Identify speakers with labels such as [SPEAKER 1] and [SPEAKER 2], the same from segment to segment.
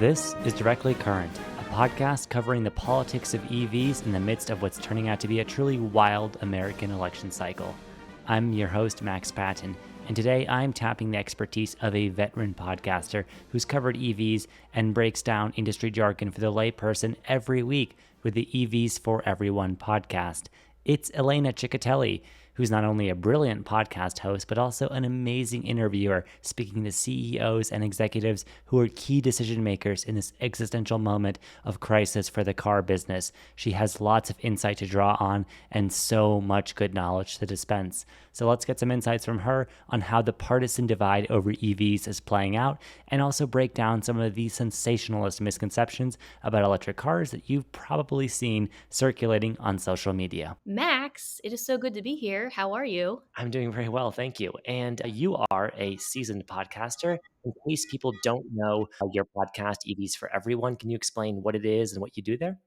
[SPEAKER 1] This is Directly Current, a podcast covering the politics of EVs in the midst of what's turning out to be a truly wild American election cycle. I'm your host, Max Patton, and today I'm tapping the expertise of a veteran podcaster who's covered EVs and breaks down industry jargon for the layperson every week with the EVs for Everyone podcast. It's Elena Ciccotelli, who's not only a brilliant podcast host, but also an amazing interviewer, speaking to CEOs and executives who are key decision makers in this existential moment of crisis for the car business. She has lots of insight to draw on and so much good knowledge to dispense. So let's get some insights from her on how the partisan divide over EVs is playing out, and also break down some of the sensationalist misconceptions about electric cars that you've probably seen circulating on social media.
[SPEAKER 2] Max, it is so good to be here. How are you?
[SPEAKER 1] I'm doing very well, thank you. And you are a seasoned podcaster. In case people don't know your podcast, EVs for Everyone, can you explain what it is and what you do there?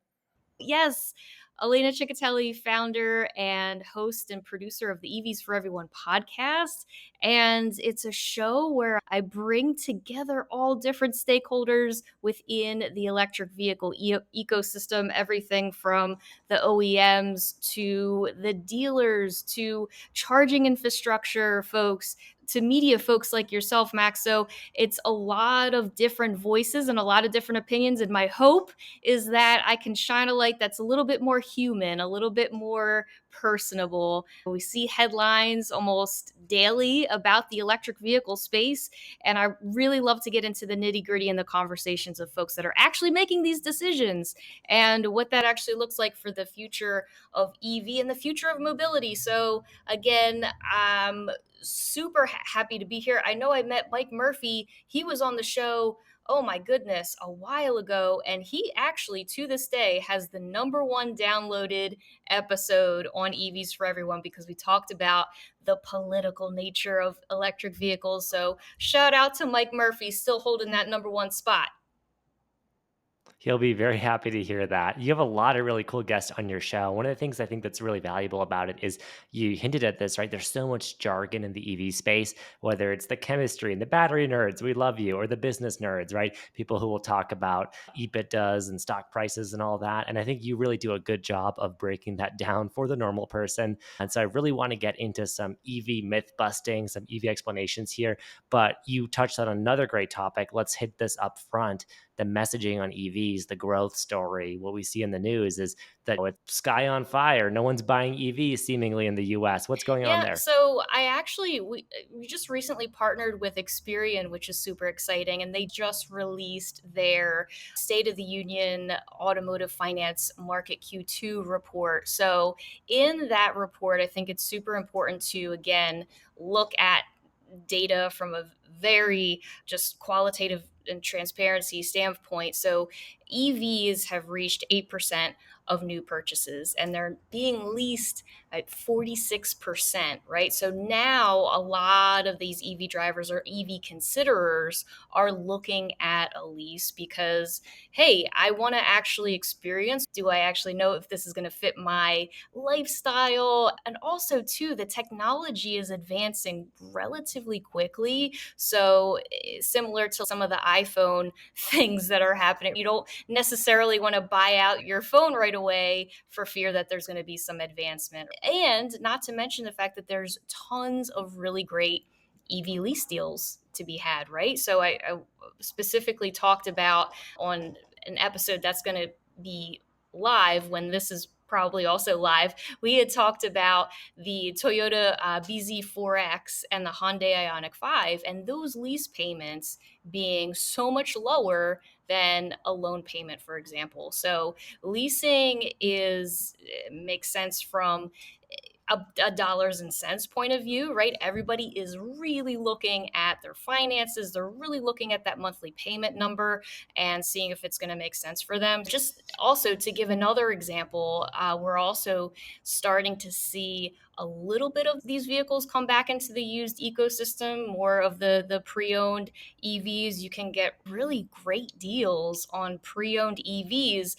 [SPEAKER 2] Yes, Elena Ciccotelli, founder and host and producer of the EVs for Everyone podcast. And it's a show where I bring together all different stakeholders within the electric vehicle ecosystem, everything from the OEMs to the dealers to charging infrastructure folks to media folks like yourself, Max. So it's a lot of different voices and a lot of different opinions. And my hope is that I can shine a light that's a little bit more human, a little bit more personable. We see headlines almost daily about the electric vehicle space, and I really love to get into the nitty-gritty and the conversations of folks that are actually making these decisions and what that actually looks like for the future of EV and the future of mobility. So again, I'm super happy to be here. I know I met Mike Murphy. He was on the show, oh my goodness, a while ago. And he actually, to this day, has the number one downloaded episode on EVs for Everyone because we talked about the political nature of electric vehicles. So shout out to Mike Murphy, still holding that number one spot.
[SPEAKER 1] He'll be very happy to hear that. You have a lot of really cool guests on your show. One of the things I think that's really valuable about it is you hinted at this, right? There's so much jargon in the EV space, whether it's the chemistry and the battery nerds, we love you, or the business nerds, right? People who will talk about EBITDAs and stock prices and all that. And I think you really do a good job of breaking that down for the normal person. And so I really want to get into some EV myth busting, some EV explanations here. But you touched on another great topic. Let's hit this up front. The messaging on EVs, the growth story, what we see in the news is that it's sky on fire. No one's buying EVs seemingly in the US. What's going on
[SPEAKER 2] Yeah,
[SPEAKER 1] there?
[SPEAKER 2] so we just recently partnered with Experian, which is super exciting, and they just released their State of the Union Automotive Finance Market Q2 report. So in that report, I think it's super important to again look at data from a very just qualitative and transparency standpoint. So EVs have reached 8% of new purchases and they're being leased at 46%, right? So now a lot of these EV drivers or EV considerers are looking at a lease because, hey, I want to actually experience, do I actually know if this is going to fit my lifestyle? And also, too, the technology is advancing relatively quickly. So, similar to some of the iPhone things that are happening, you don't necessarily want to buy out your phone right away for fear that there's going to be some advancement. And not to mention the fact that there's tons of really great EV lease deals to be had, right? So, I specifically talked about on an episode that's going to be live when this is probably also live. We had talked about the Toyota BZ4X and the Hyundai Ioniq 5, and those lease payments being so much lower than a loan payment, for example. So leasing makes sense from a dollars and cents point of view, right? Everybody is really looking at their finances. They're really looking at that monthly payment number and seeing if it's going to make sense for them. Just also to give another example, we're also starting to see a little bit of these vehicles come back into the used ecosystem, more of the pre-owned EVs. You can get really great deals on pre-owned EVs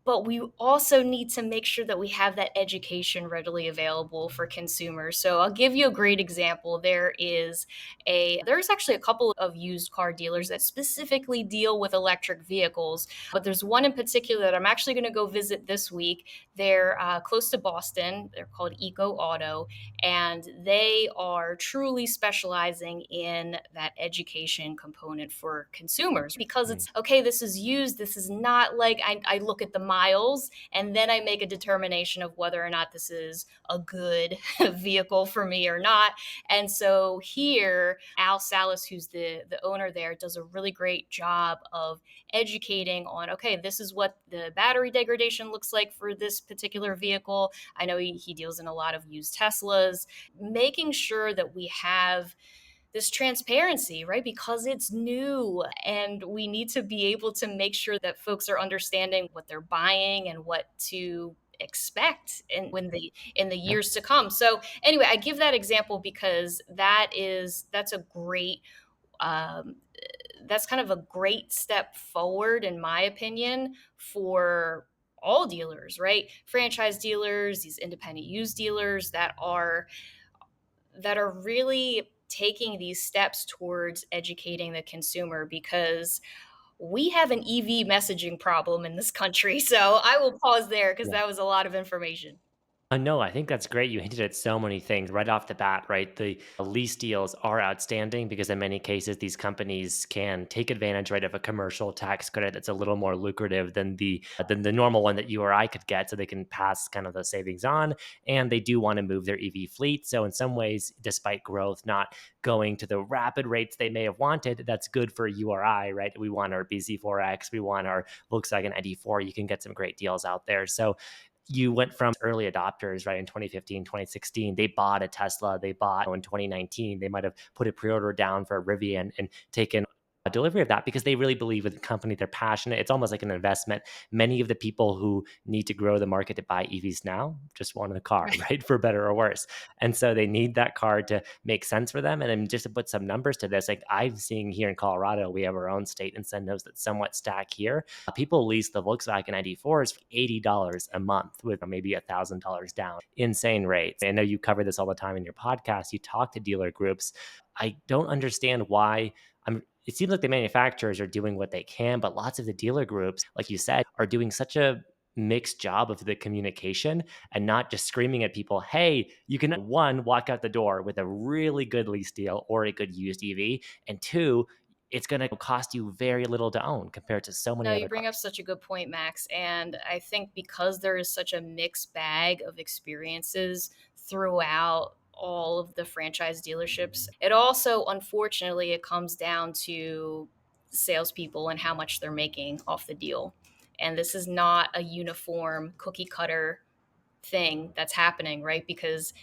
[SPEAKER 2] but we also need to make sure that we have that education readily available for consumers. So I'll give you a great example. There's actually a couple of used car dealers that specifically deal with electric vehicles, but there's one in particular that I'm actually going to go visit this week. They're close to Boston. They're called Eco Auto, and they are truly specializing in that education component for consumers, because
[SPEAKER 1] Mm.
[SPEAKER 2] it's okay, this is used. This is not like I look at the miles and then I make a determination of whether or not this is a good vehicle for me or not. And so here, Al Salas, who's the owner there, does a really great job of educating on, okay, this is what the battery degradation looks like for this particular vehicle. I know he deals in a lot of used Teslas, making sure that we have this transparency, right? Because it's new and we need to be able to make sure that folks are understanding what they're buying and what to expect in the
[SPEAKER 1] Yeah.
[SPEAKER 2] years to come. So anyway, I give that example because that's a great um, that's kind of a great step forward, in my opinion, for all dealers, right? Franchise dealers, these independent used dealers that are really taking these steps towards educating the consumer, because we have an EV messaging problem in this country. So I will pause there because
[SPEAKER 1] Yeah.
[SPEAKER 2] that was a lot of information.
[SPEAKER 1] No, I think that's great. You hinted at so many things right off the bat, right? The lease deals are outstanding because in many cases these companies can take advantage, right, of a commercial tax credit that's a little more lucrative than the normal one that you or I could get, so they can pass kind of the savings on, and they do want to move their EV fleet. So in some ways, despite growth not going to the rapid rates they may have wanted, that's good for you or I, right? We want our BZ4X, we want our Volkswagen ID4. You can get some great deals out there. So you went from early adopters, right? In 2015, 2016, they bought a Tesla. They bought in 2019, they might have put a pre-order down for a Rivian and taken a delivery of that because they really believe in the company. They're passionate. It's almost like an investment. Many of the people who need to grow the market to buy EVs now just want a car,
[SPEAKER 2] Right.
[SPEAKER 1] right? For better or worse. And so they need that car to make sense for them. And then just to put some numbers to this, like I'm seeing here in Colorado, we have our own state incentives that somewhat stack here. People lease the Volkswagen ID4s for $80 a month with maybe $1,000 down. Insane rates. I know you cover this all the time in your podcast. You talk to dealer groups. I don't understand why. It seems like the manufacturers are doing what they can, but lots of the dealer groups, like you said, are doing such a mixed job of the communication and not just screaming at people, hey, you can one, walk out the door with a really good lease deal or a good used EV, and two, it's going to cost you very little to own compared to so
[SPEAKER 2] No,
[SPEAKER 1] many
[SPEAKER 2] you
[SPEAKER 1] other
[SPEAKER 2] bring up
[SPEAKER 1] cars.
[SPEAKER 2] such a good point, Max. And I think because there is such a mixed bag of experiences throughout all of the franchise dealerships, it also, unfortunately, it comes down to salespeople and how much they're making off the deal. And this is not a uniform cookie cutter thing that's happening, right? Because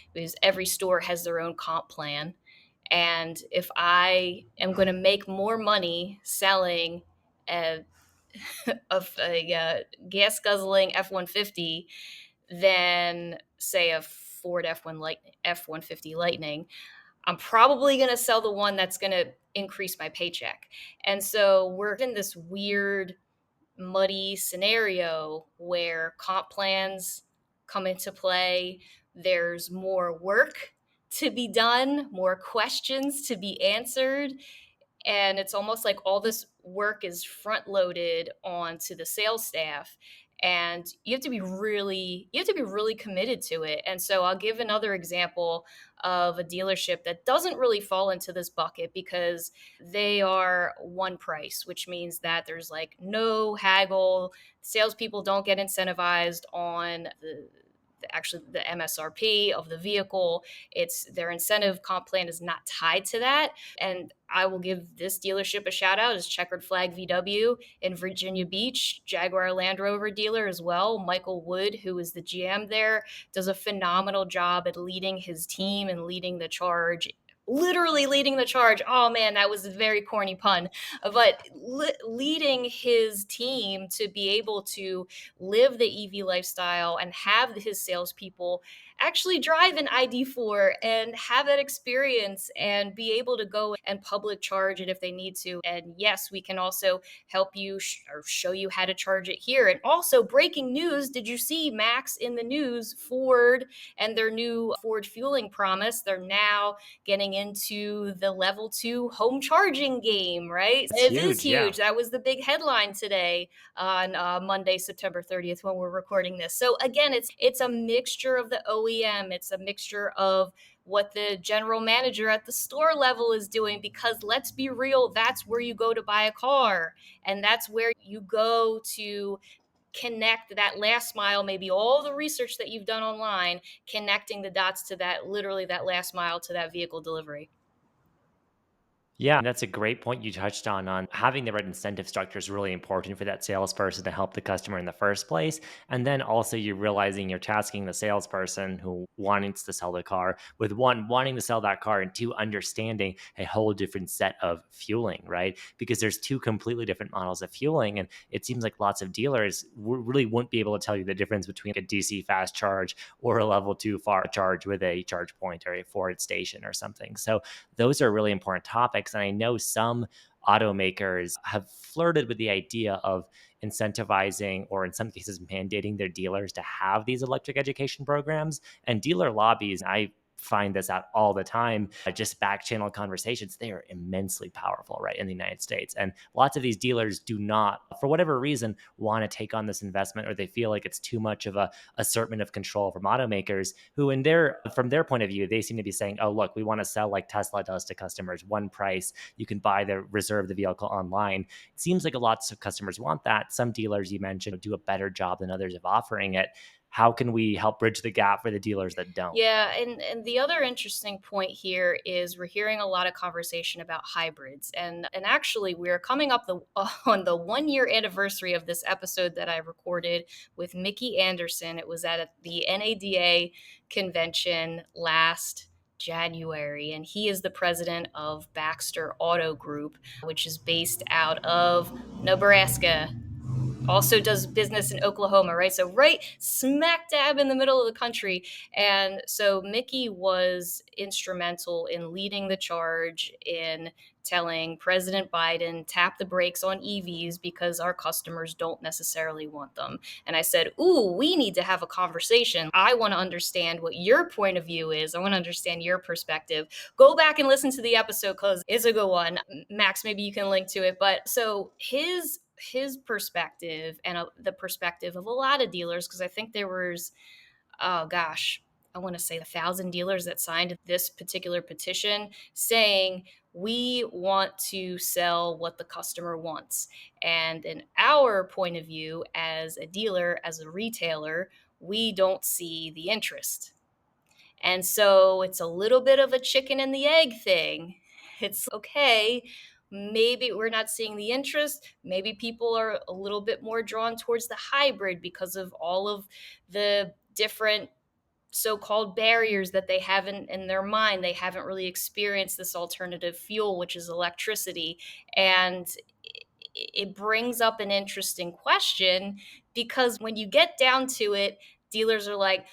[SPEAKER 2] every store has their own comp plan. And if I am going to make more money selling a of a gas guzzling F 150 than, say, a Ford F 150 Lightning, I'm probably going to sell the one that's going to increase my paycheck. And so we're in this weird, muddy scenario where comp plans come into play. There's more work to be done, more questions to be answered, and it's almost like all this work is front loaded onto the sales staff, and you have to be really committed to it. And so I'll give another example of a dealership that doesn't really fall into this bucket, because they are one price, which means that there's like no haggle. Salespeople don't get incentivized on actually the MSRP of the vehicle. It's their incentive comp plan is not tied to that. And I will give this dealership a shout out, is Checkered Flag VW in Virginia Beach, Jaguar Land Rover dealer as well. Michael Wood, who is the GM there, does a phenomenal job at leading his team and leading the charge, literally leading the charge. Oh man, that was a very corny pun, but leading his team to be able to live the EV lifestyle and have his salespeople actually drive an ID4 and have that experience and be able to go and public charge it if they need to. And yes, we can also help you or show you how to charge it here. And also, breaking news, did you see, Max, in the news, Ford and their new Ford fueling promise? They're now getting into the level 2 home charging game, right?
[SPEAKER 1] It's
[SPEAKER 2] It is
[SPEAKER 1] huge. Yeah.
[SPEAKER 2] huge. That was the big headline today on Monday, September 30th, when we're recording this. So again, it's a mixture of the OEM. It's a mixture of what the general manager at the store level is doing, because let's be real, that's where you go to buy a car, and that's where you go to connect that last mile, maybe all the research that you've done online, connecting the dots to that, literally that last mile to that vehicle delivery.
[SPEAKER 1] Yeah, that's a great point you touched on having the right incentive structure is really important for that salesperson to help the customer in the first place. And then also you're realizing you're tasking the salesperson who wants to sell the car with one, wanting to sell that car, and two, understanding a whole different set of fueling, right? Because there's two completely different models of fueling. And it seems like lots of dealers really wouldn't be able to tell you the difference between a DC fast charge or a level 2 far charge with a charge point or a Ford station or something. So those are really important topics. And I know some automakers have flirted with the idea of incentivizing, or in some cases mandating, their dealers to have these electric education programs. And dealer lobbies, I find this out all the time, just back channel conversations, they are immensely powerful, right, in the United States. And lots of these dealers do not, for whatever reason, want to take on this investment, or they feel like it's too much of a assertment of control from automakers who, from their point of view, they seem to be saying, oh, look, we want to sell like Tesla does to customers, one price. You can reserve the vehicle online. It seems like a lot of customers want that. Some dealers, you mentioned, do a better job than others of offering it. How can we help bridge the gap for the dealers that don't?
[SPEAKER 2] Yeah, and the other interesting point here is we're hearing a lot of conversation about hybrids, and actually we're coming up on the 1 year anniversary of this episode that I recorded with Mickey Anderson. It was at the NADA convention last January, and he is the president of Baxter Auto Group, which is based out of Nebraska, also does business in Oklahoma, right? So right smack dab in the middle of the country. And so Mickey was instrumental in leading the charge in telling President Biden, tap the brakes on EVs because our customers don't necessarily want them. And I said, ooh, we need to have a conversation. I want to understand what your point of view is. I want to understand your perspective. Go back and listen to the episode because it's a good one. Max, maybe you can link to it. But so his perspective and the perspective of a lot of dealers, because I think there was, oh gosh, I want to say 1,000 dealers that signed this particular petition saying we want to sell what the customer wants. And in our point of view, as a dealer, as a retailer, we don't see the interest. And so it's a little bit of a chicken and the egg thing. It's okay. Maybe we're not seeing the interest. Maybe people are a little bit more drawn towards the hybrid because of all of the different so-called barriers that they have in their mind. They haven't really experienced this alternative fuel, which is electricity. And it brings up an interesting question, because when you get down to it, dealers are like,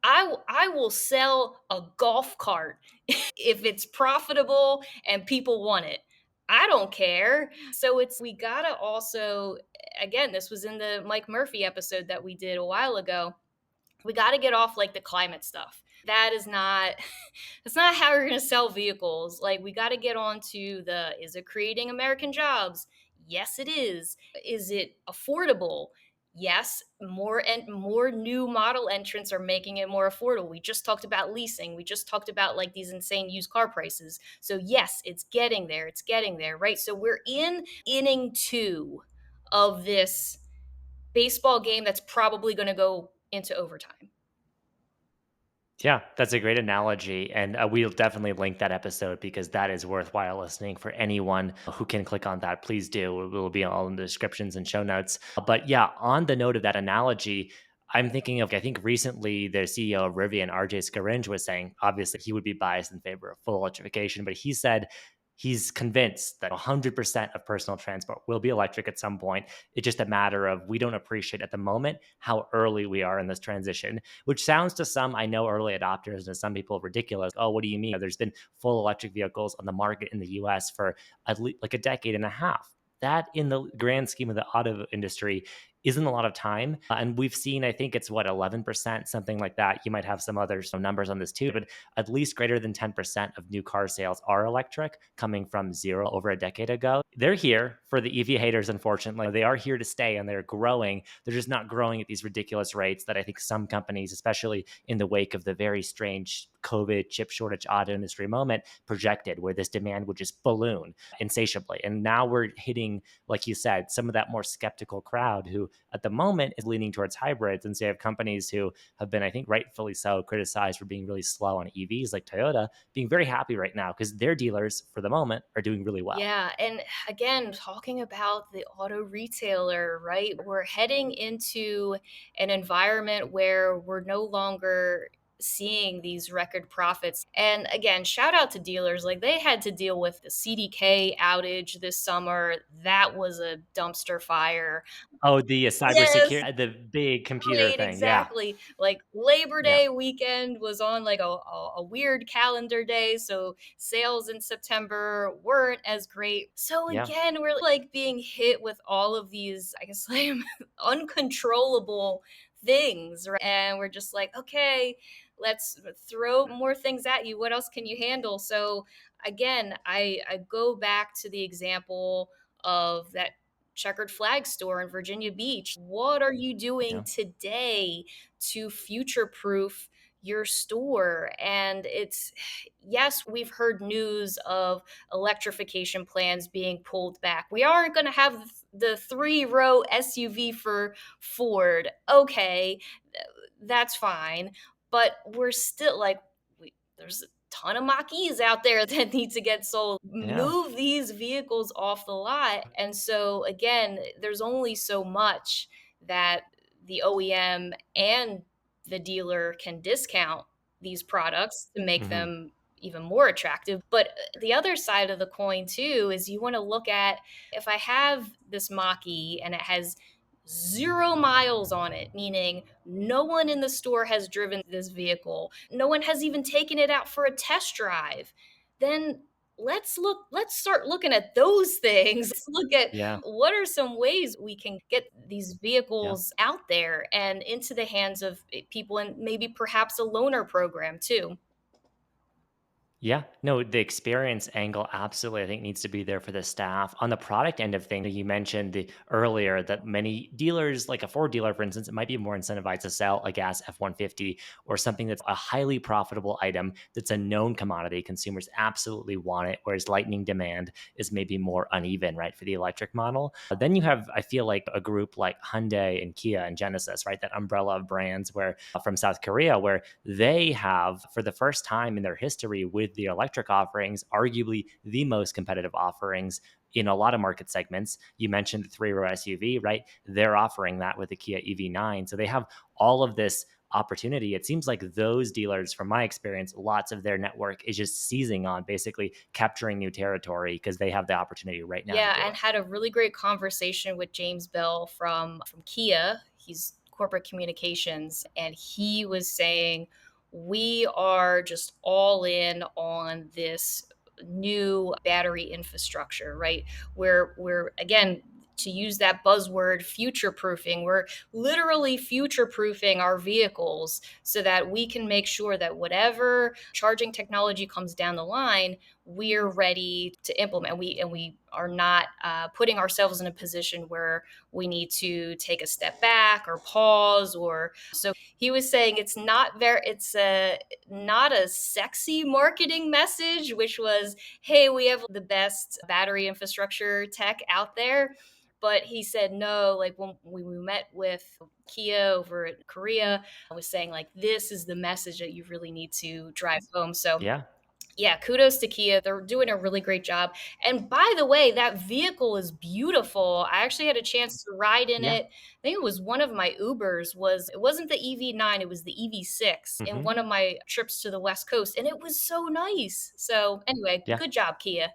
[SPEAKER 2] I will sell a golf cart if it's profitable and people want it. I don't care. So we gotta also, again, this was in the Mike Murphy episode that we did a while ago. We got to get off like the climate stuff. That is not that's not how we're going to sell vehicles. Like, we got to get on to the, is it creating American jobs? Yes, it is. Is it affordable? Yes, more new model entrants are making it more affordable. We just talked about leasing. We just talked about like these insane used car prices. So yes, it's getting there. It's getting there, right? So we're in inning 2 of this baseball game that's probably going to go into overtime.
[SPEAKER 1] Yeah, that's a great analogy. And we'll definitely link that episode because that is worthwhile listening for anyone who can click on that. Please do. It will be all in the descriptions and show notes. But yeah, on the note of that analogy, I'm thinking of, I think recently the CEO of Rivian, RJ Scaringe, was saying, obviously he would be biased in favor of full electrification, but he said He's convinced that 100% of personal transport will be electric at some point. It's just a matter of we don't appreciate at the moment how early we are in this transition, which sounds to some, I know, early adopters and some people ridiculous. Oh, what do you mean? There's been full electric vehicles on the market in the US for at least like a decade and a half. That, in the grand scheme of the auto industry, isn't a lot of time. And we've seen, I think it's what, 11%, something like that. You might have some other some numbers on this too, but at least greater than 10% of new car sales are electric, coming from zero over a decade ago. They're here for the EV haters, unfortunately. They are here to stay and they're growing. They're just not growing at these ridiculous rates that I think some companies, especially in the wake of the very strange COVID chip shortage auto industry moment, projected, where this demand would just balloon insatiably. And now we're hitting, like you said, some of that more skeptical crowd who at the moment is leaning towards hybrids. And so you have companies who have been, I think rightfully so, criticized for being really slow on EVs, like Toyota, being very happy right now because their dealers for the moment are doing really well.
[SPEAKER 2] Yeah, and again, talking about the auto retailer, right? We're heading into an environment where we're no longer seeing these record profits. And again, shout out to dealers. Like they had to deal with the CDK outage this summer. That was a dumpster fire.
[SPEAKER 1] Oh, the
[SPEAKER 2] Yes,
[SPEAKER 1] cybersecurity, the big computer
[SPEAKER 2] right,
[SPEAKER 1] thing. Yeah.
[SPEAKER 2] exactly. Like Labor
[SPEAKER 1] Yeah.
[SPEAKER 2] Day weekend was on like a weird calendar day, so sales in September weren't as great. So
[SPEAKER 1] Yeah.
[SPEAKER 2] again, we're like being hit with all of these, I guess, like uncontrollable things, right? And we're just like, okay, let's throw more things at you. What else can you handle? So again, I go back to the example of that checkered flag store in Virginia Beach. What are you doing
[SPEAKER 1] Yeah.
[SPEAKER 2] today to future proof your store? And it's, yes, we've heard news of electrification plans being pulled back. We aren't going to have the 3-row SUV for Ford. Okay, that's fine. But we're still like, there's a ton of Mach-E's out there that need to get sold.
[SPEAKER 1] Yeah.
[SPEAKER 2] Move these vehicles off the lot. And so, again, there's only so much that the OEM and the dealer can discount these products to make
[SPEAKER 1] Hmm.
[SPEAKER 2] them even more attractive. But the other side of the coin, too, is you want to look at if I have this Mach-E and it has 0 miles on it, meaning no one in the store has driven this vehicle, no one has even taken it out for a test drive, then let's start looking at those things. Let's look at
[SPEAKER 1] Yeah.
[SPEAKER 2] what are some ways we can get these
[SPEAKER 1] Yeah.
[SPEAKER 2] vehicles out there and into the hands of people, and maybe perhaps a loaner program too.
[SPEAKER 1] Yeah, no, the experience angle absolutely, I think, needs to be there for the staff. On the product end of things, you mentioned earlier that many dealers, like a Ford dealer, for instance, it might be more incentivized to sell a gas F 150 or something that's a highly profitable item that's a known commodity. Consumers absolutely want it, whereas lightning demand is maybe more uneven, right, for the electric model. Then you have, I feel like, a group like Hyundai and Kia and Genesis, right, that umbrella of brands where from South Korea, where they have, for the first time in their history with the electric offerings, arguably the most competitive offerings in a lot of market segments. You mentioned the 3-row SUV, right? They're offering that with the Kia EV9. So they have all of this opportunity. It seems like those dealers, from my experience, lots of their network is just seizing on basically capturing new territory because they have the opportunity right now to
[SPEAKER 2] Yeah,
[SPEAKER 1] do
[SPEAKER 2] and
[SPEAKER 1] it.
[SPEAKER 2] had a really great conversation with James Bell from Kia. He's corporate communications, and he was saying we are just all in on this new battery infrastructure, right? We're again, to use that buzzword, future proofing. We're literally future proofing our vehicles so that we can make sure that whatever charging technology comes down the line, we're ready to implement. We are not putting ourselves in a position where we need to take a step back or pause. Or so he was saying it's a not a sexy marketing message, which was, hey, we have the best battery infrastructure tech out there. But he said no, like when we met with Kia over in Korea, I was saying like this is the message that you really need to drive home. So
[SPEAKER 1] Yeah.
[SPEAKER 2] yeah, kudos to Kia. They're doing a really great job. And by the way, that vehicle is beautiful. I actually had a chance to ride in
[SPEAKER 1] Yeah.
[SPEAKER 2] it. I think it was one of my Ubers was it wasn't the EV9, it was the EV6 in
[SPEAKER 1] Hmm.
[SPEAKER 2] one of my trips to the West Coast, and it was so nice. So, anyway,
[SPEAKER 1] Yeah.
[SPEAKER 2] good job, Kia.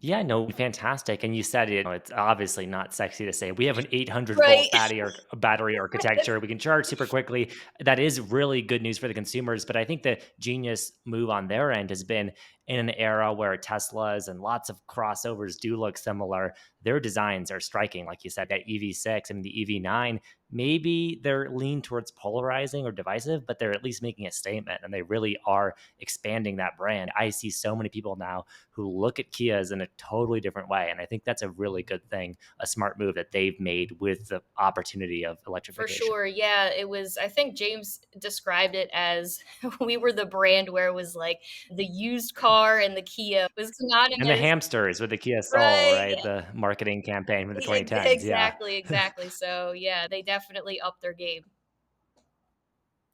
[SPEAKER 1] Yeah, no, fantastic. And you said it, it's obviously not sexy to say we have an 800
[SPEAKER 2] Right.
[SPEAKER 1] volt battery architecture. We can charge super quickly. That is really good news for the consumers. But I think the genius move on their end has been in an era where Teslas and lots of crossovers do look similar. Their designs are striking. Like you said, that EV6 and the EV9, maybe they're lean towards polarizing or divisive, but they're at least making a statement and they really are expanding that brand. I see so many people now who look at Kias in a totally different way. And I think that's a really good thing, a smart move that they've made with the opportunity of
[SPEAKER 2] For
[SPEAKER 1] electrification.
[SPEAKER 2] sure. Yeah, it was I think James described it as we were the brand where it was like the used car and the Kia was
[SPEAKER 1] And the
[SPEAKER 2] synonymous.
[SPEAKER 1] hamsters with the Kia Soul,
[SPEAKER 2] Right.
[SPEAKER 1] right? The marketing campaign from the
[SPEAKER 2] Ex
[SPEAKER 1] 2010s. Yeah.
[SPEAKER 2] exactly, exactly. So, yeah, they definitely upped their game.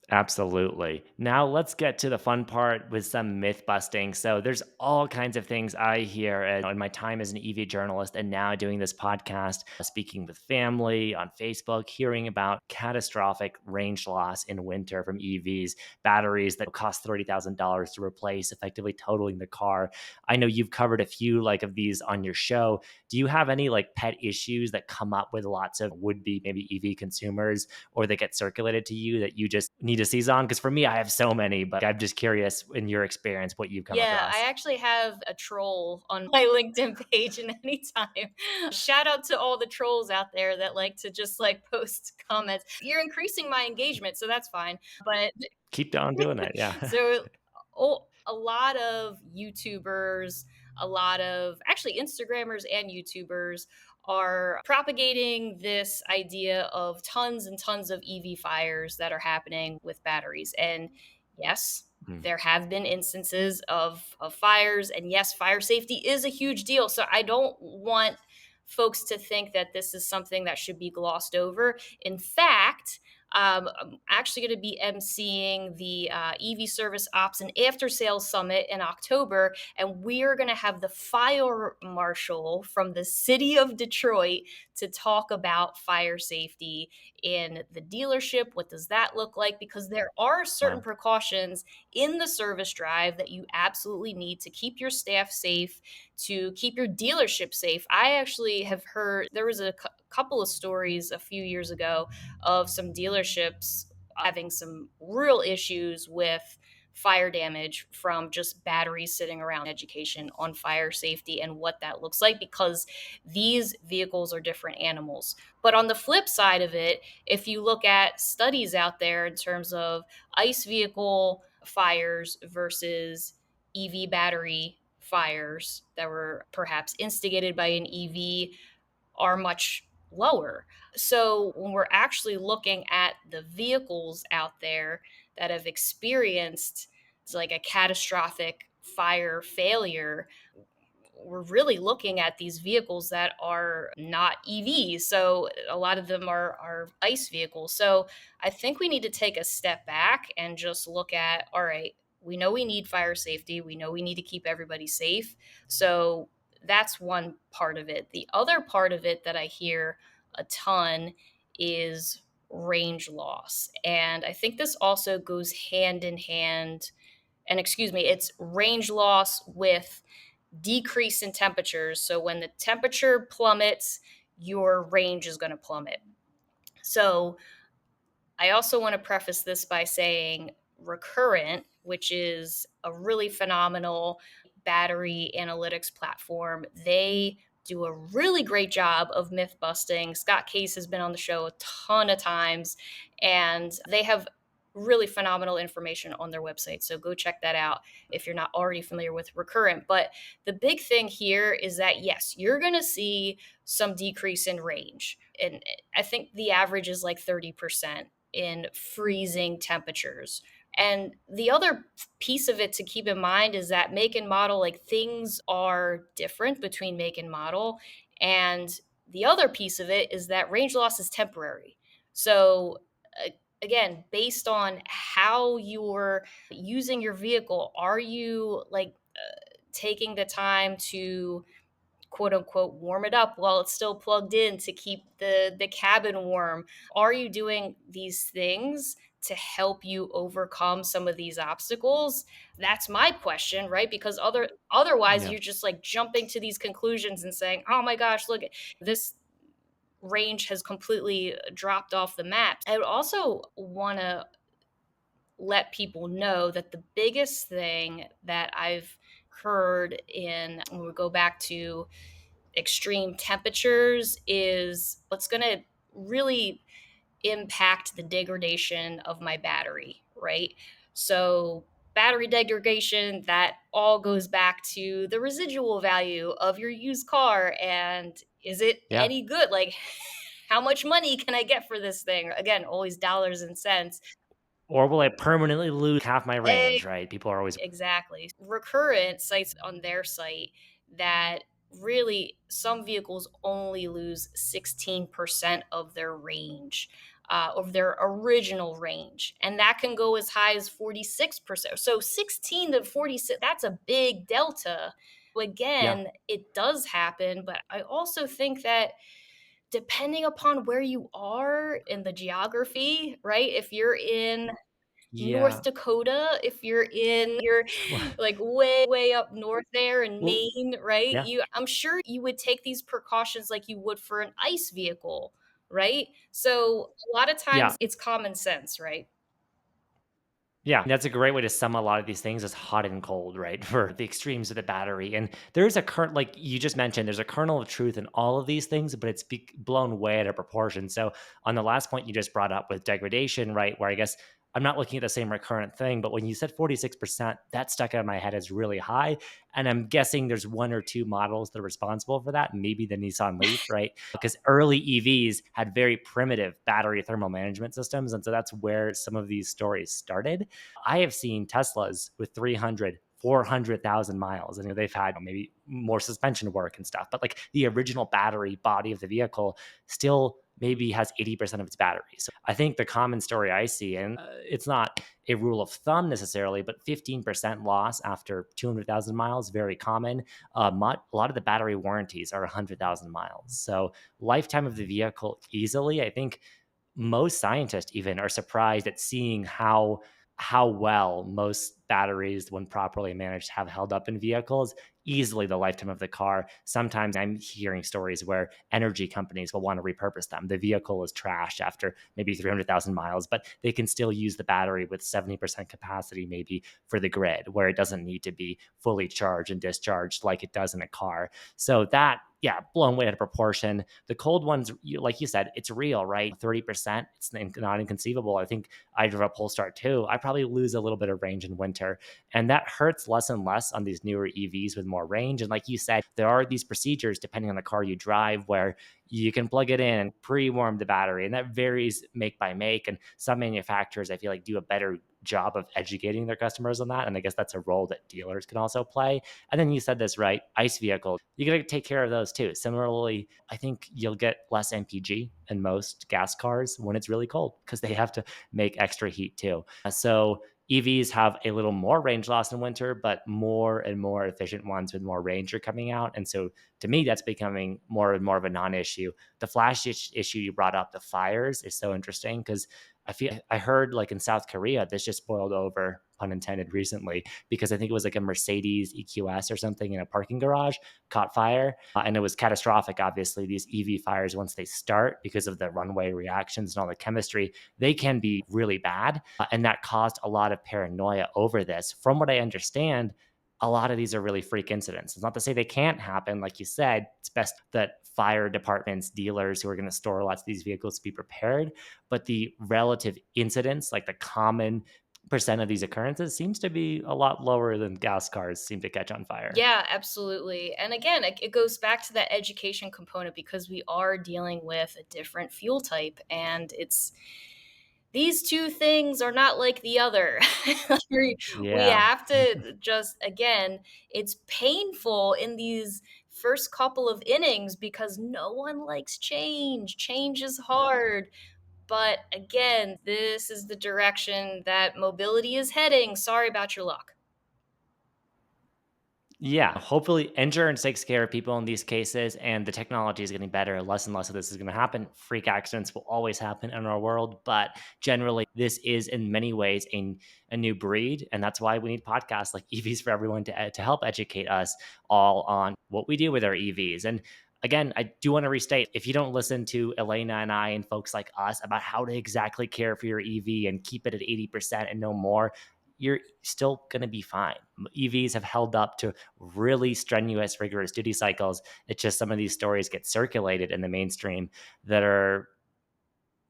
[SPEAKER 1] Absolutely. Now let's get to the fun part with some myth busting. So there's all kinds of things I hear in my time as an EV journalist and now doing this podcast, speaking with family on Facebook, hearing about catastrophic range loss in winter from EVs, batteries that cost $30,000 to replace, effectively totaling the car. I know you've covered a few like of these on your show. Do you have any like pet issues that come up with lots of would be maybe EV consumers or they get circulated to you that you just need to seize on? Because for me, I have so many, but I'm just curious in your experience what you've come
[SPEAKER 2] Yeah, I
[SPEAKER 1] across.
[SPEAKER 2] actually have a troll on my LinkedIn page, and anytime shout out to all the trolls out there that like to just, like, post comments. You're increasing my engagement, so that's fine, but
[SPEAKER 1] Keep on doing it. Yeah.
[SPEAKER 2] so, oh, a lot of YouTubers, a lot of actually Instagrammers and YouTubers are propagating this idea of tons and tons of EV fires that are happening with batteries. And yes,
[SPEAKER 1] Mm.
[SPEAKER 2] there have been instances of fires. And yes, fire safety is a huge deal. So I don't want folks to think that this is something that should be glossed over. In fact, I'm actually going to be emceeing the EV Service Ops and After Sales Summit in October, and we are going to have the fire marshal from the city of Detroit to talk about fire safety in the dealership. What does that look like? Because there are certain
[SPEAKER 1] Wow.
[SPEAKER 2] precautions in the service drive that you absolutely need to keep your staff safe, to keep your dealership safe. I actually have heard there was a couple of stories a few years ago of some dealerships having some real issues with fire damage from just batteries sitting around. Education on fire safety and what that looks like, because these vehicles are different animals. But on the flip side of it, if you look at studies out there in terms of ICE vehicle fires versus EV battery fires that were perhaps instigated by an EV, are much lower. So when we're actually looking at the vehicles out there that have experienced like a catastrophic fire failure, we're really looking at these vehicles that are not EVs. So a lot of them are ICE vehicles. So I think we need to take a step back and just look at, all right, we know we need fire safety. We know we need to keep everybody safe. So that's one part of it. The other part of it that I hear a ton is range loss. And I think this also goes hand in hand. And excuse me, it's range loss with decrease in temperatures. So when the temperature plummets, your range is going to plummet. So I also want to preface this by saying Recurrent, which is a really phenomenal battery analytics platform, they do a really great job of myth busting. Scott Case has been on the show a ton of times, and they have really phenomenal information on their website. So go check that out if you're not already familiar with Recurrent. But the big thing here is that, yes, you're going to see some decrease in range. And I think the average is like 30% in freezing temperatures. And the other piece of it to keep in mind is that make and model, like things are different between make and model. And the other piece of it is that range loss is temporary. So, again, based on how you're using your vehicle, are you like taking the time to quote unquote warm it up while it's still plugged in to keep the cabin warm? Are you doing these things to help you overcome some of these obstacles? That's my question, right? Because otherwise
[SPEAKER 1] Yeah.
[SPEAKER 2] you're just like jumping to these conclusions and saying, "Oh my gosh, look, this range has completely dropped off the map." I would also want to let people know that the biggest thing that I've heard in when we go back to extreme temperatures is what's going to really impact the degradation of my battery, right? So, battery degradation, that all goes back to the residual value of your used car. And is it
[SPEAKER 1] Yeah.
[SPEAKER 2] any good? Like, how much money can I get for this thing? Again, always dollars and cents.
[SPEAKER 1] Or will I permanently lose half my range, right? People are always
[SPEAKER 2] Exactly. Recurrent cites on their site that really some vehicles only lose 16% of their range, of their original range. And that can go as high as 46%. So 16 to 46, that's a big delta.
[SPEAKER 1] yeah.
[SPEAKER 2] Again, it does happen, but I also think that depending upon where you are in the geography, right? If you're in North
[SPEAKER 1] Yeah.
[SPEAKER 2] Dakota, if you're like way up north there in
[SPEAKER 1] Well,
[SPEAKER 2] Maine, right?
[SPEAKER 1] yeah.
[SPEAKER 2] I'm sure you would take these precautions like you would for an ICE vehicle, right? So a lot of
[SPEAKER 1] Yeah.
[SPEAKER 2] times it's common sense, right?
[SPEAKER 1] Yeah, that's a great way to sum a lot of these things as hot and cold, right? For the extremes of the battery. And there's a current, like you just mentioned, there's a kernel of truth in all of these things, but it's blown way out of proportion. So, on the last point you just brought up with degradation, right? Where I guess I'm not looking at the same recurrent thing, but when you said 46%, that stuck out of my head as really high. And I'm guessing there's one or two models that are responsible for that, maybe the Nissan Leaf, right? Because early EVs had very primitive battery thermal management systems. And so that's where some of these stories started. I have seen Teslas with 300, 400,000 miles, and they've had maybe more suspension work and stuff, but like the original battery body of the vehicle still maybe has 80% of its battery. So I think the common story I see, and it's not a rule of thumb necessarily, but 15% loss after 200,000 miles, very common. A lot of the battery warranties are 100,000 miles. So lifetime of the vehicle easily, I think most scientists even are surprised at seeing how well most batteries, when properly managed, have held up in vehicles, easily the lifetime of the car. Sometimes I'm hearing stories where energy companies will want to repurpose them. The vehicle is trashed after maybe 300,000 miles, but they can still use the battery with 70% capacity, maybe for the grid, where it doesn't need to be fully charged and discharged like it does in a car. So that, yeah, blown way out of proportion. The cold ones, like you said, it's real, right? 30%, it's not inconceivable. I think I drove a Polestar too. I probably lose a little bit of range in winter. And that hurts less and less on these newer EVs with more range. And like you said, there are these procedures depending on the car you drive where you can plug it in and pre-warm the battery. And that varies make by make. And some manufacturers, I feel like, do a better job of educating their customers on that. And I guess that's a role that dealers can also play. And then you said this, right? ICE vehicles, you got to take care of those too. Similarly, I think you'll get less MPG in most gas cars when it's really cold because they have to make extra heat too. So EVs have a little more range loss in winter, but more and more efficient ones with more range are coming out. And so to me, that's becoming more and more of a non issue. The flash issue you brought up, the fires, is so interesting because I heard like in South Korea, this just boiled over, pun intended, recently because I think it was like a Mercedes EQS or something in a parking garage caught fire. And it was catastrophic. Obviously, these EV fires, once they start because of the runway reactions and all the chemistry, they can be really bad. And that caused a lot of paranoia over this. From what I understand, a lot of these are really freak incidents. It's not to say they can't happen. Like you said, it's best that fire departments, dealers who are going to store lots of these vehicles be prepared. But the relative incidents, like the common percent of these occurrences, seems to be a lot lower than gas cars seem to catch on fire.
[SPEAKER 2] Yeah, absolutely. And again, it goes back to that education component because we are dealing with a different fuel type and it's these two things are not like the other. We
[SPEAKER 1] Yeah.
[SPEAKER 2] have to just, again, it's painful in these first couple of innings because no one likes change. Change is hard. But again, this is the direction that mobility is heading. Sorry about your luck.
[SPEAKER 1] Yeah, hopefully insurance takes care of people in these cases and the technology is getting better. Less and less of this is going to happen. Freak accidents will always happen in our world, but generally, this is in many ways a new breed. And that's why we need podcasts like EVs for Everyone to help educate us all on what we do with our EVs. And again, I do want to restate, if you don't listen to Elena and I and folks like us about how to exactly care for your EV and keep it at 80% and no more, you're still going to be fine. EVs have held up to really strenuous, rigorous duty cycles. It's just some of these stories get circulated in the mainstream that are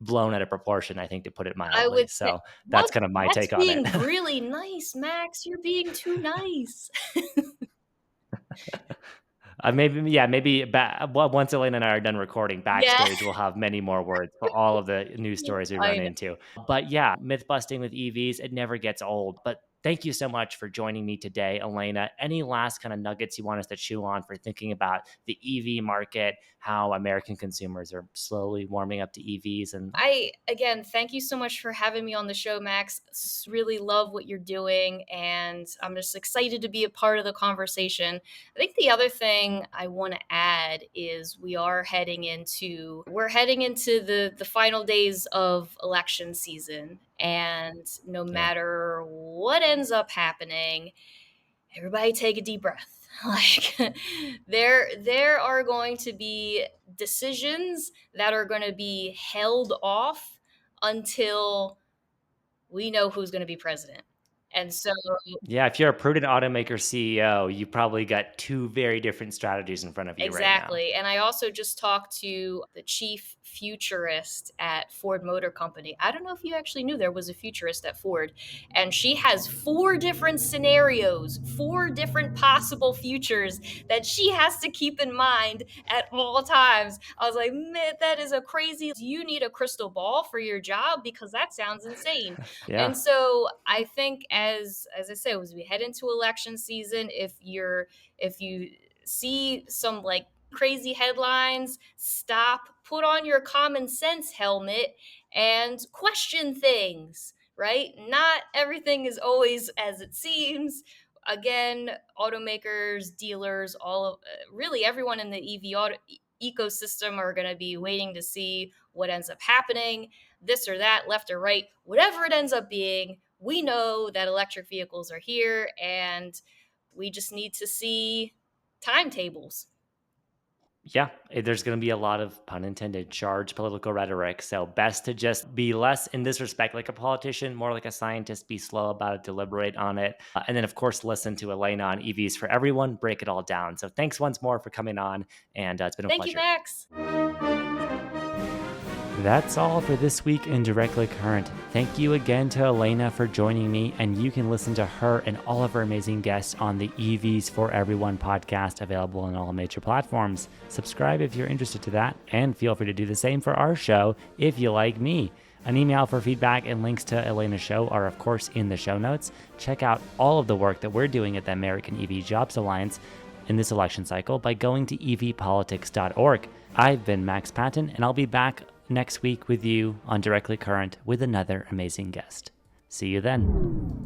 [SPEAKER 1] blown out of proportion, I think, to put it
[SPEAKER 2] I
[SPEAKER 1] mildly.
[SPEAKER 2] would say,
[SPEAKER 1] So
[SPEAKER 2] what?
[SPEAKER 1] that's kind of my
[SPEAKER 2] That's
[SPEAKER 1] take on it.
[SPEAKER 2] being really nice, Max. You're being too nice.
[SPEAKER 1] Once Elena and I are done recording
[SPEAKER 2] Yeah,
[SPEAKER 1] backstage, we'll have many more words for all of the news stories we
[SPEAKER 2] I
[SPEAKER 1] run
[SPEAKER 2] know.
[SPEAKER 1] into. But yeah, myth busting with EVs, it never gets old. But thank you so much for joining me today, Elena. Any last kind of nuggets you want us to chew on for thinking about the EV market, how American consumers are slowly warming up to EVs and
[SPEAKER 2] I again thank you so much for having me on the show, Max. Really love what you're doing, and I'm just excited to be a part of the conversation. I think the other thing I want to add is we're heading into the final days of election season, and no
[SPEAKER 1] yeah.
[SPEAKER 2] matter what ends up happening, everybody take a deep breath. Like there are going to be decisions that are going to be held off until we know who's going to be president. And so
[SPEAKER 1] Yeah, if you're a prudent automaker CEO, you probably got two very different strategies in front of you right now.
[SPEAKER 2] exactly. And I also just talked to the chief futurist at Ford Motor Company. I don't know if you actually knew there was a futurist at Ford. And she has four different scenarios, four different possible futures that she has to keep in mind at all times. I was like, man, that is a crazy. You need a crystal ball for your job because that sounds insane.
[SPEAKER 1] Yeah.
[SPEAKER 2] And so I think as I said, as we head into election season, if you see some like crazy headlines, stop, put on your common sense helmet, and question things, right? Not everything is always as it seems. Again, automakers, dealers, all of really everyone in the ecosystem are going to be waiting to see what ends up happening, this or that, left or right, whatever it ends up being. We know that electric vehicles are here, and we just need to see timetables.
[SPEAKER 1] Yeah, there's going to be a lot of pun intended charged political rhetoric. So best to just be less in this respect like a politician, more like a scientist. Be slow about it, deliberate on it, and then of course listen to Elena on EVs for Everyone. Break it all down. So thanks once more for coming on, and it's been a
[SPEAKER 2] Thank you,
[SPEAKER 1] pleasure.
[SPEAKER 2] Max.
[SPEAKER 1] That's all for this week in Directly Current. Thank you again to Elena for joining me, and you can listen to her and all of her amazing guests on the EVs for Everyone podcast, available on all major platforms. Subscribe if you're interested to that, and feel free to do the same for our show if you like me. An email for feedback and links to Elena's show are, of course, in the show notes. Check out all of the work that we're doing at the American EV Jobs Alliance in this election cycle by going to evpolitics.org. I've been Max Patton, and I'll be back next week with you on Directly Current with another amazing guest. See you then.